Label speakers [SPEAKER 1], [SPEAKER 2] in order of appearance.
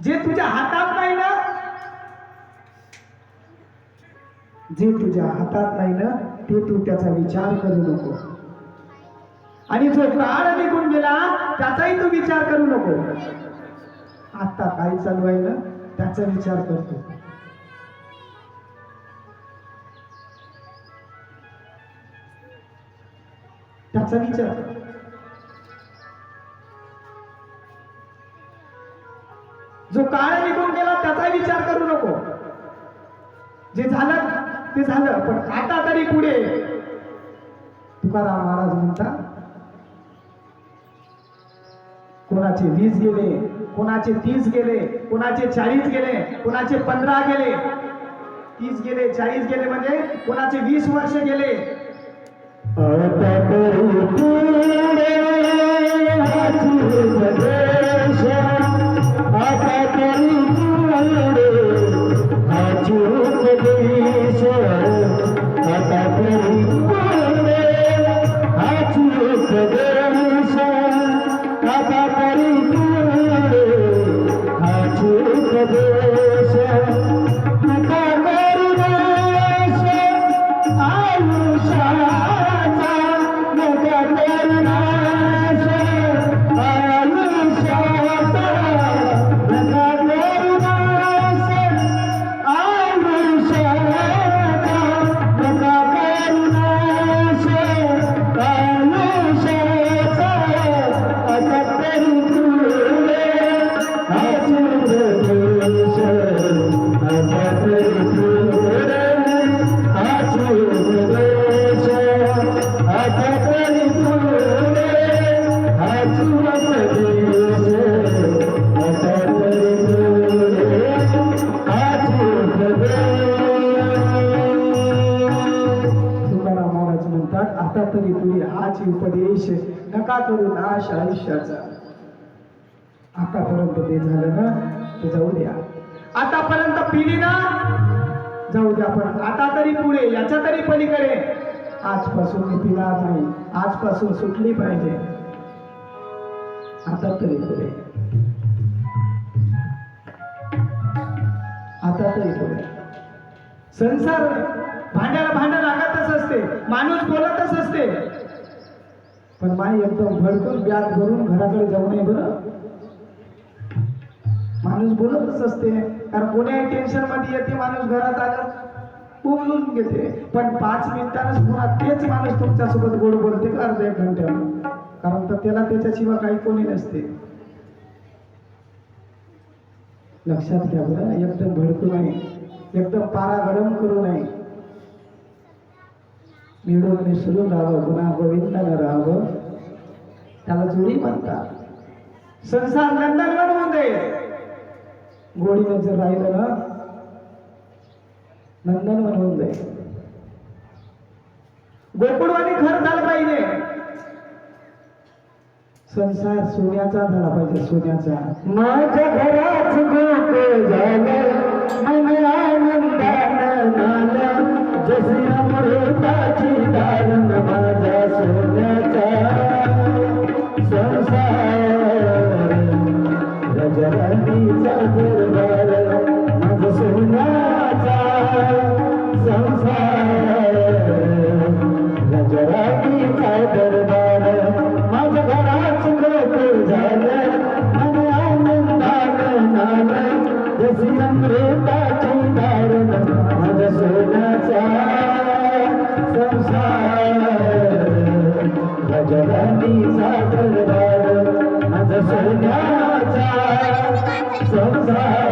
[SPEAKER 1] जे तुझ्या हातात नाही ना, जे तुझ्या हातात नाही ना ते तू त्याचा विचार करू नको. आणि जो काळ निघून गेला त्याचाही तू विचार करू नको. आता काय चालू आहे ना त्याचा विचार करतो. त्याचा विचार. जो काळ निघून गेला त्याचा विचार करू नको. जे झालं ते झालं, पण आता तरी पुढे. तुकाराम महाराज म्हणतात, कोणाचे 20 गेले, कोणाचे 30 गेले, कोणाचे 40 गेले, कोणाचे 15 गेले, 30 गेले, 40 गेले, म्हणजे कोणाचे 20 वर्ष गेले. आता तरी तुझी हाची उपदेश नका करू नाश आयुष्याचा. आतापर्यंत ते झालं ना ते जाऊ द्या. आतापर्यंत पिली ना जाऊ द्या, पण आता तरी पुढे याच्या तरी पलीकडे. आजपासून मी पिणार नाही, आजपासून सुटली पाहिजे. आता तरी पुढे, आता तरी पुढे. संसार भांड्याला भांडं लागतच असते, माणूस बोलतच असते, पण माई एकदम भडकून बॅग भरून घराकडे जाऊ नये बरं. माणूस बोलतच असते, कारण कोण्याही टेन्शन मध्ये येते माणूस, घरात आलं बोलून घेते, पण 5 मिनिटांच पुन्हा तेच माणूस तुमच्यासोबत गोड बोलते का अर्धा 1 घंट्यावर, कारण तर त्याला त्याच्याशिवाय काही कोणी नसते. लक्षात घ्या बरं, एकदम भडकू नये, एकदम पारा गरम करू नये. मिळून मिसळून राहावं, गुन्हा गोविंदानं राहावं, त्याला जोडी म्हणतात. संसार नंदनवन होऊन जाईल. गोडीनं जर राहिलं ना नंदनवन होऊन जाईल. गोकुळवाणी घर झालं पाहिजे. संसार सोन्याचा झाला पाहिजे, सोन्याचा. माझ्या घरात गोकुळ झालं, मन आनंदानं नांदलं, जशी अमृताची दारण माझ्या सोन्याचा संसार. गजराणीचा दरबार माझा सोन्याचा संसार. गजराणीचा दरबार माझ्या घरात गोकुळ झालं, मन आनंदानं नांदलं, जशी अमृताची दारण माझ्या सोन्याचा संसार. गजराणीचा दरबार माझा सोन्याचा संसार.